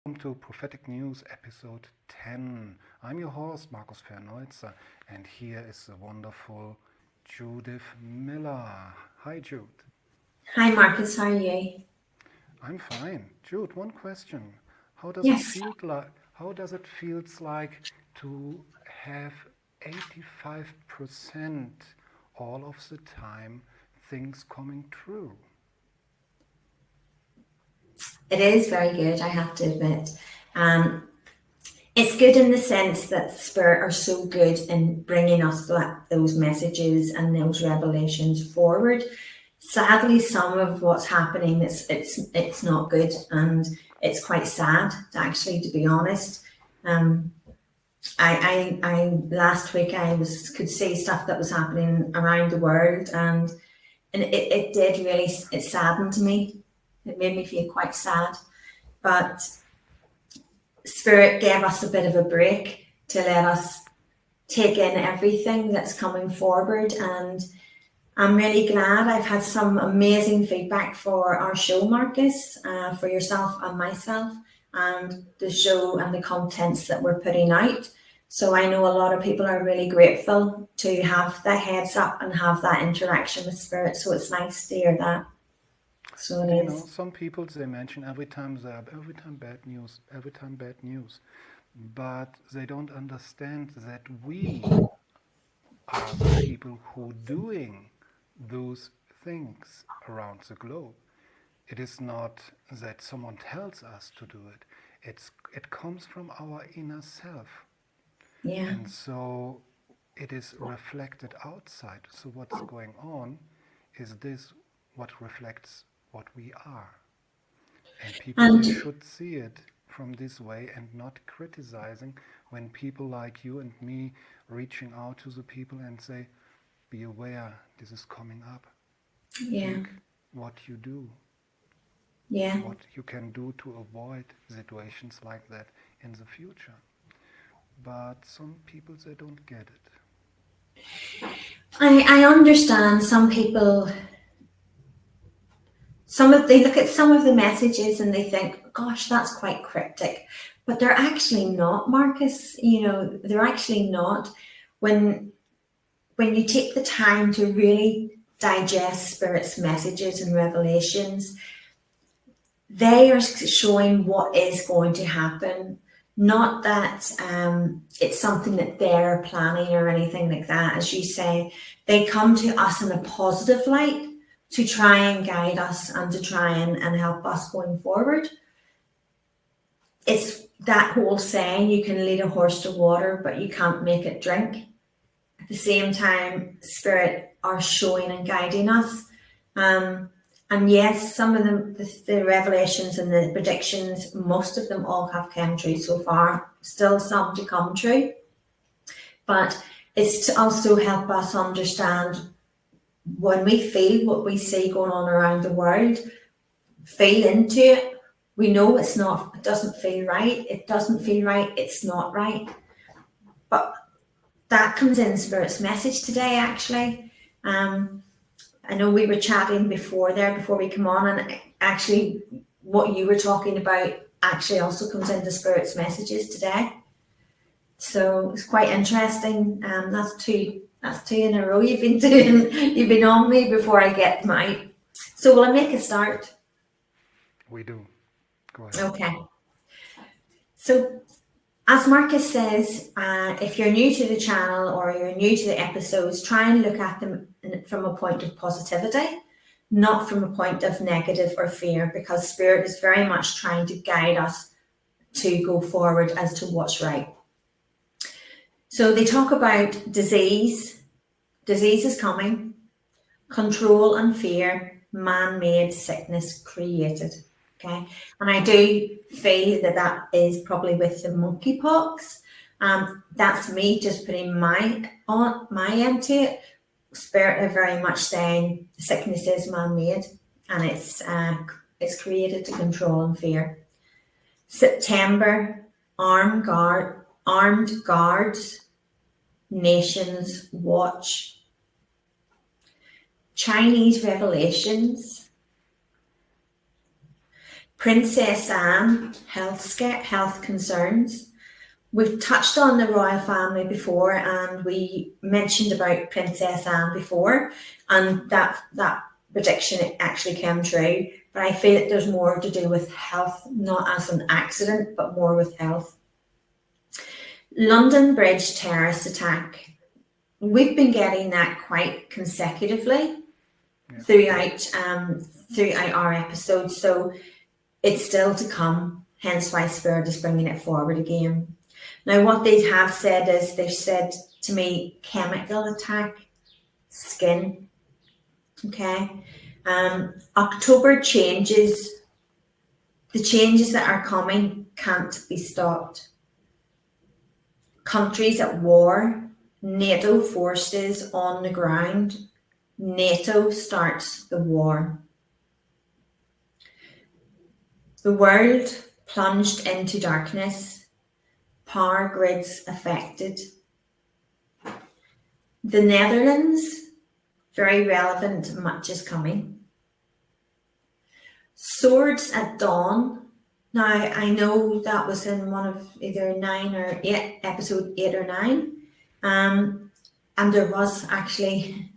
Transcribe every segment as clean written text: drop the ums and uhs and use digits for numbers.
Welcome to Prophetic News episode 10. I'm your host, Markus Verneutzer, and here is the wonderful Judith Miller. Hi, Jude. Hi, Marcus. How are you? I'm fine. Jude, one question. How does Yes. it feels like to have 85% all of the time things coming true? It is very good, I have to admit. It's good in the sense that Spirit are so good in bringing us those messages and those revelations forward. Sadly, some of what's happening, it's not good, and it's quite sad, actually, to be honest. I last week could see stuff that was happening around the world, and it did really, it saddened me. It made me feel quite sad, but Spirit gave us a bit of a break to let us take in everything that's coming forward. And I'm really glad. I've had some amazing feedback for our show, Marcus, for yourself and myself, and the show and the contents that we're putting out. So I know a lot of people are really grateful to have that heads up and have that interaction with Spirit. So it's nice to hear that. So it is. Some people, they mention every time bad news, but they don't understand that we are the people who doing those things around the globe. It is not that someone tells us to do it. It comes from our inner self. Yeah. And so it is reflected outside. So what's going on is this what reflects what we are. And people they should see it from this way and not criticizing when people like you and me reaching out to the people and say, be aware, this is coming up. Yeah. Think what you do. Yeah. What you can do to avoid situations like that in the future. But some people, they don't get it. I understand some people. They look at some of the messages and they think, gosh, that's quite cryptic. But they're actually not, Marcus. They're actually not. When you take the time to really digest Spirit's messages and revelations, they are showing what is going to happen. Not that it's something that they're planning or anything like that. As you say, they come to us in a positive light to try and guide us and to try and help us going forward. It's that whole saying, you can lead a horse to water, but you can't make it drink. At the same time, Spirit are showing and guiding us. And yes, some of the revelations and the predictions, most of them all have come true so far. Still some to come true. But it's to also help us understand when we feel what we see going on around the world, feel into it. We know it doesn't feel right. It doesn't feel right. It's not right. But that comes in Spirit's message today, actually. I know we were chatting before we come on, and actually what you were talking about actually also comes into Spirit's messages today. So it's quite interesting. That's two in a row you've been doing. You've been on me before I get them out. So will I make a start? We do. Go ahead. Okay. So as Marcus says, if you're new to the channel or you're new to the episodes, try and look at them from a point of positivity, not from a point of negative or fear, because Spirit is very much trying to guide us to go forward as to what's right. So they talk about disease. Disease is coming, control and fear, man-made, sickness created. Okay, and I do feel that is probably with the monkeypox. That's me just putting my end to it. Spirit are very much saying sickness is man-made, and it's created to control and fear. September, armed guards, nations watch. Chinese revelations. Princess Anne, health concerns. We've touched on the royal family before, and we mentioned about Princess Anne before, and that prediction actually came true. But I feel that there's more to do with health, not as an accident, but more with health. London Bridge terrorist attack. We've been getting that quite consecutively throughout our episodes, so it's still to come. Hence why Spirit is bringing it forward again. Now, what they have said is they've said to me, chemical attack, skin. Okay. October changes. The changes that are coming can't be stopped. Countries at war, NATO forces on the ground. NATO starts the war. The world plunged into darkness. Power grids affected. The Netherlands, very relevant, much is coming. Swords at dawn. Now, I know that was in one of either 9 or 8, episode 8 or 9. And there was actually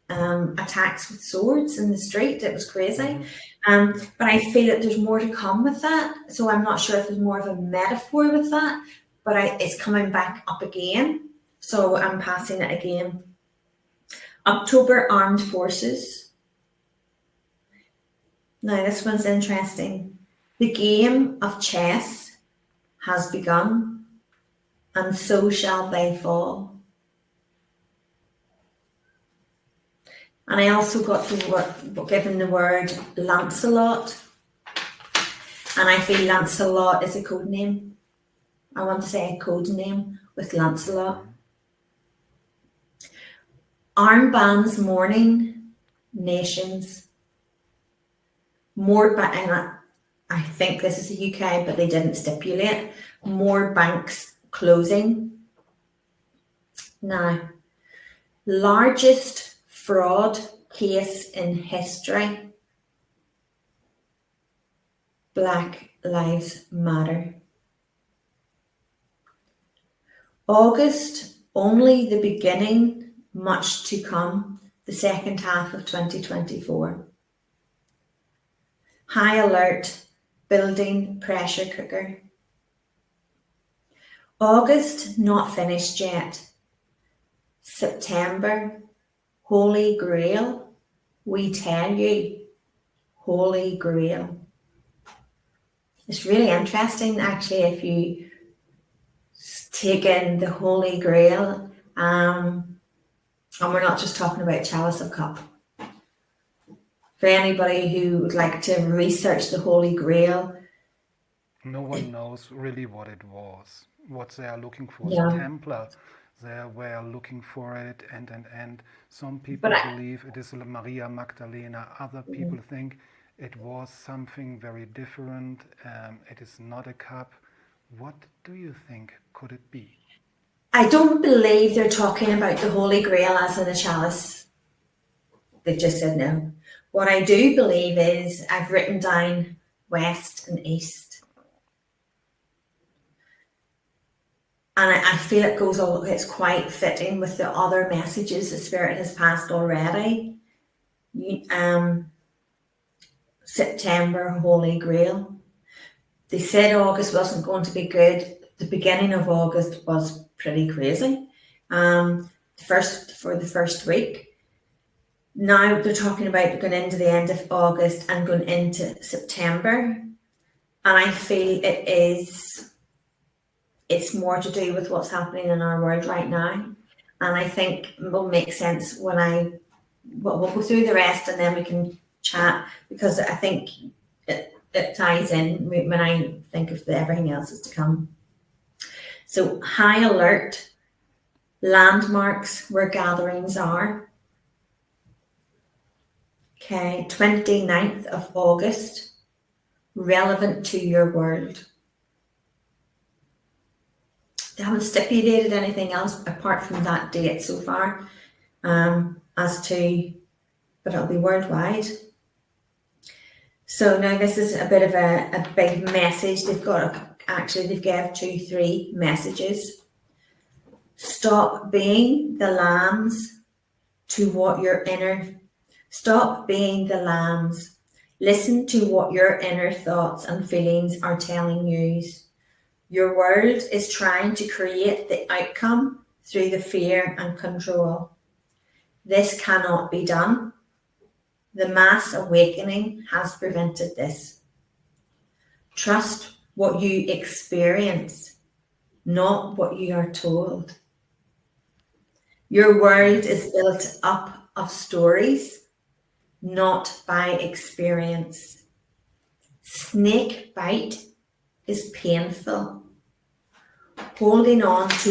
attacks with swords in the street. It was crazy. But I feel that there's more to come with that. So I'm not sure if there's more of a metaphor with that, but it's coming back up again. So I'm passing it again. October Armed Forces. Now this one's interesting. The game of chess has begun, and so shall they fall. And I also got given the word Lancelot, and I feel Lancelot is a code name. I want to say a code name with Lancelot. Armbands mourning nations. And I think this is the UK, but they didn't stipulate. More banks closing. Now, largest fraud case in history. Black Lives Matter. August, only the beginning, much to come, the second half of 2024. High alert, building pressure cooker. August, not finished yet. September, Holy Grail, we tell you, Holy Grail. It's really interesting, actually, if you take in the Holy Grail, and we're not just talking about chalice of cup. For anybody who would like to research the Holy Grail, no one knows really what it was, what they are looking for. Yeah. The Templar, they were looking for it, and some people believe it is Maria Magdalena. Other people think it was something very different. It is not a cup. What do you think could it be? I don't believe they're talking about the Holy Grail as in a chalice. They've just said no. What I do believe is I've written down west and east. And I feel it's quite fitting with the other messages the Spirit has passed already. September, Holy Grail. They said August wasn't going to be good. The beginning of August was pretty crazy. For the first week. Now they're talking about going into the end of August and going into September. And I feel it's more to do with what's happening in our world right now. And I think it will make sense when we'll go through the rest, and then we can chat because I think it ties in when I think of everything else is to come. So high alert, landmarks where gatherings are. Okay, 29th of August, relevant to your world. They haven't stipulated anything else apart from that date so far, but it'll be worldwide. So now this is a bit of a big message. They've gave 3 messages. Stop being the lambs to what your inner. Stop being the lambs. Listen to what your inner thoughts and feelings are telling you. Your world is trying to create the outcome through the fear and control. This cannot be done. The mass awakening has prevented this. Trust what you experience, not what you are told. Your world is built up of stories, not by experience. Snake bite is painful. Holding on to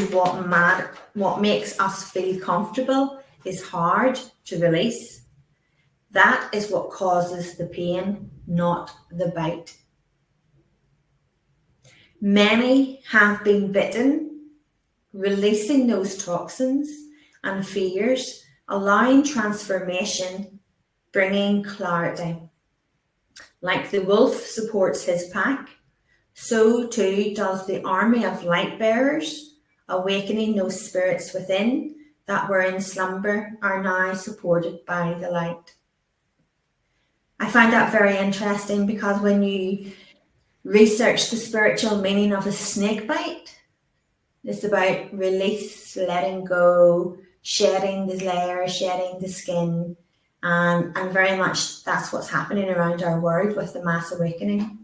what makes us feel comfortable is hard to release. That is what causes the pain, not the bite. Many have been bitten, releasing those toxins and fears, allowing transformation, bringing clarity. Like the wolf supports his pack, so too does the army of light bearers, awakening those spirits within that were in slumber are now supported by the light. I find that very interesting because when you research the spiritual meaning of a snake bite, it's about release, letting go, shedding the layer, shedding the skin, and very much that's what's happening around our world with the mass awakening.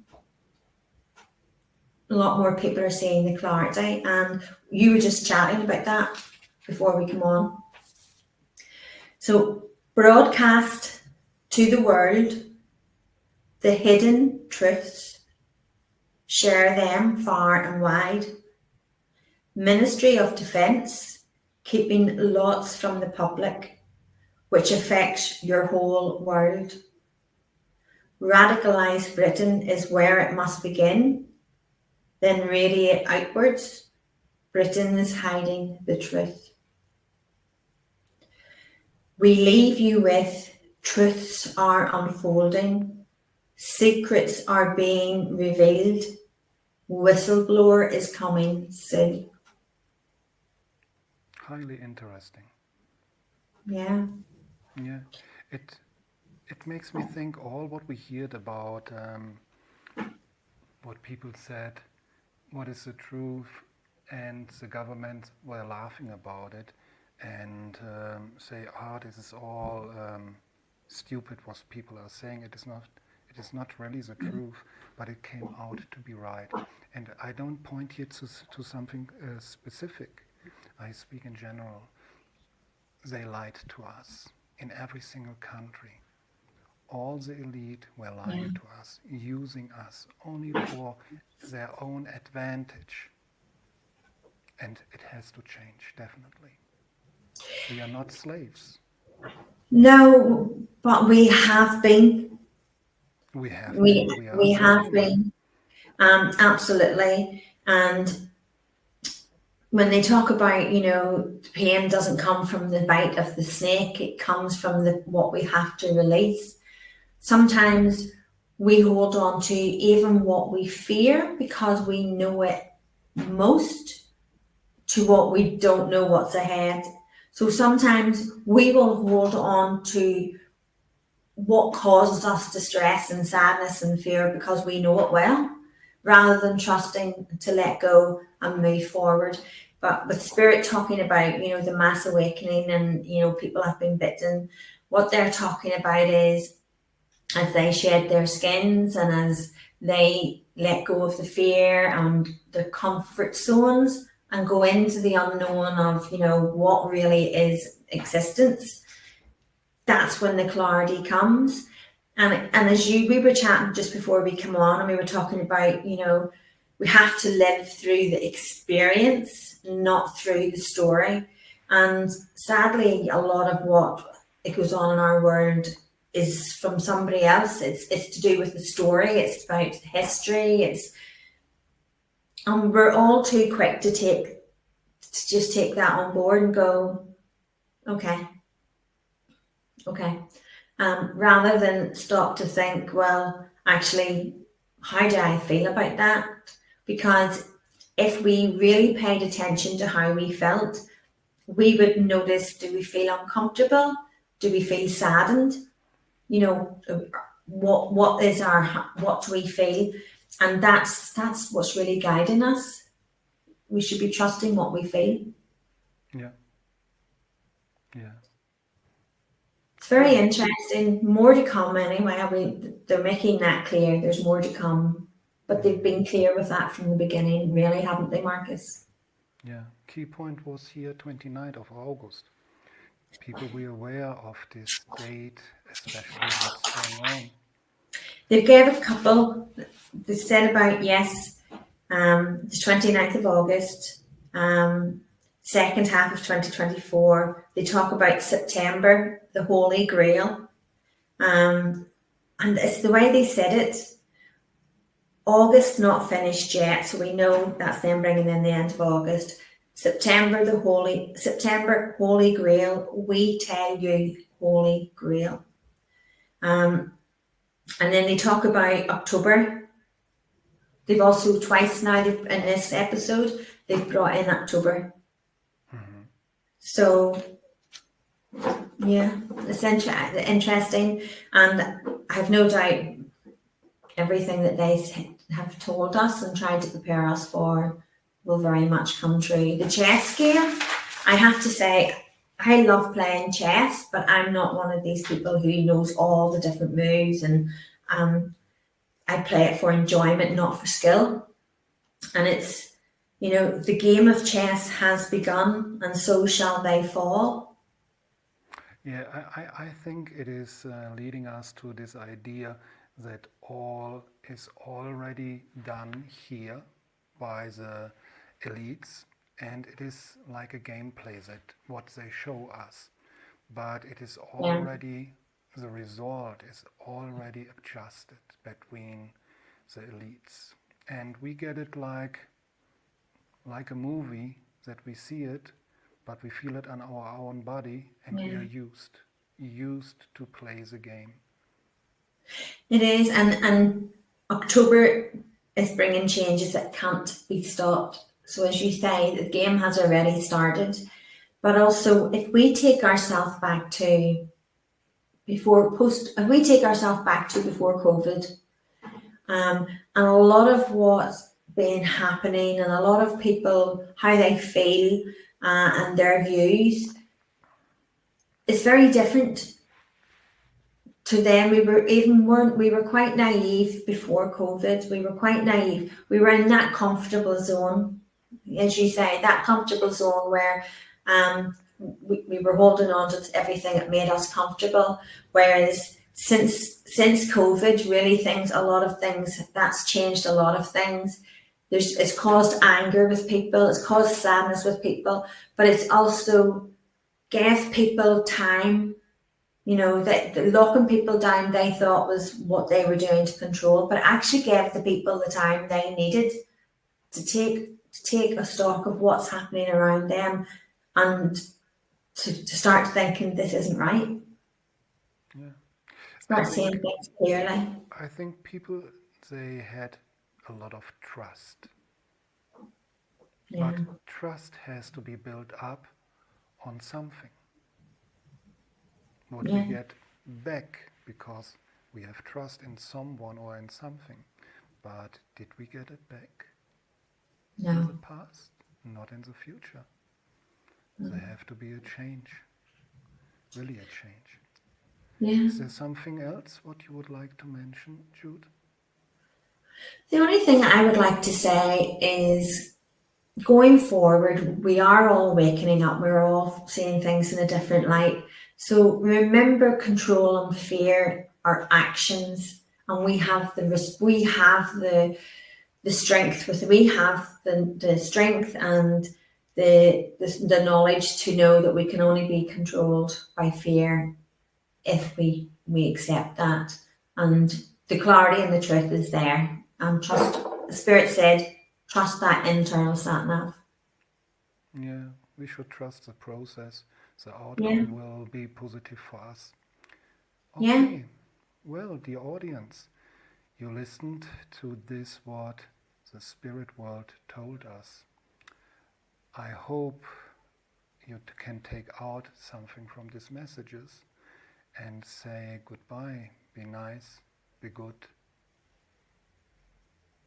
A lot more people are seeing the clarity, and you were just chatting about that before we come on. So broadcast to the world the hidden truths, share them far and wide. Ministry of Defence, keeping lots from the public, which affects your whole world. Radicalised Britain is where it must begin, then radiate outwards. Britain is hiding the truth. We leave you with truths are unfolding, secrets are being revealed, whistleblower is coming soon. Highly interesting. Yeah. Yeah, it makes me think all what we heard about what people said, what is the truth, and the government were laughing about it and say, this is all stupid what people are saying. It is not really the truth, but it came out to be right. And I don't point here to something specific. I speak in general. They lied to us in every single country. All the elite were lying to us, using us only for their own advantage. And it has to change, definitely. We are not slaves. No, but we have been. We have We been. We are we have certainly. been. Absolutely. And when they talk about, pain doesn't come from the bite of the snake, it comes from what we have to release. Sometimes we hold on to even what we fear because we know it most to what we don't know what's ahead. So sometimes we will hold on to what causes us distress and sadness and fear because we know it well, rather than trusting to let go and move forward. But with Spirit talking about, the mass awakening and, people have been bitten, what they're talking about is as they shed their skins and as they let go of the fear and the comfort zones and go into the unknown of, what really is existence, that's when the clarity comes. And as we were chatting just before we come on, and we were talking about, we have to live through the experience, not through the story. And sadly, a lot of what it goes on in our world is from somebody else. It's to do with the story. It's about history. And we're all too quick to just take that on board and go, okay, okay. Rather than stop to think, well, actually, how do I feel about that? Because if we really paid attention to how we felt, we would notice, do we feel uncomfortable? Do we feel saddened? What do we feel? And that's what's really guiding us. We should be trusting what we feel. Yeah. Yeah. It's very interesting. More to come anyway. They're making that clear. There's more to come. But they've been clear with that from the beginning, really, haven't they, Marcus? Yeah. Key point was here 29th of August. People were aware of this date, especially what's going on. They gave a couple. They said about, yes, the 29th of August, second half of 2024. They talk about September, the Holy Grail. And it's the way they said it. August not finished yet, so we know that's them bringing in the end of August. September, Holy Grail. We tell you, Holy Grail. And then they talk about October. They've also twice now in this episode, they've brought in October. Mm-hmm. So, yeah, it's interesting. And I have no doubt everything that they have told us and tried to prepare us for will very much come true. The chess game, I have to say, I love playing chess, but I'm not one of these people who knows all the different moves, and I play it for enjoyment, not for skill. And it's, the game of chess has begun, and so shall they fall. Yeah, I think it is leading us to this idea that all is already done here by the elites, and it is like a gameplay that what they show us, but it is already, the result is already adjusted between the elites, and we get it like a movie, that we see it, but we feel it on our own body, and we are used to play the game. It is, and October is bringing changes that can't be stopped. So as you say, the game has already started. But also, if we take ourselves back to before COVID, and a lot of what's been happening, and a lot of people, how they feel and their views, is very different to them. We were quite naive before COVID. We were quite naive. We were in that comfortable zone, as you say, that comfortable zone where we were holding on to everything that made us comfortable. Whereas since COVID, really a lot of things, that's changed a lot of things. It's caused anger with people, it's caused sadness with people, but it's also gave people time. That locking people down, they thought was what they were doing to control, but actually gave the people the time they needed to take a stock of what's happening around them, and to start thinking this isn't right. Yeah. Start seeing things clearly. I think people, they had a lot of trust. Yeah. But trust has to be built up on something. What we get back, because we have trust in someone or in something. But did we get it back? No. In the past, not in the future. There have to be a change. Really a change. Yeah. Is there something else what you would like to mention, Jude? The only thing I would like to say is, going forward, we are all awakening up. We're all seeing things in a different light. So remember, control and fear our actions, and we have the strength we have the strength and the knowledge to know that we can only be controlled by fear if we accept that. And the clarity and the truth is there. And trust, Spirit said, trust that internal sat nav. Yeah, we should trust the process. The Yeah. outcome will be positive for us. Yeah. Okay, well, dear audience, you listened to this what the spirit world told us. I hope you can take out something from these messages and say goodbye, be nice, be good,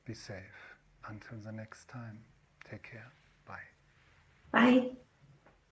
be safe. Until the next time, take care. Bye. Bye.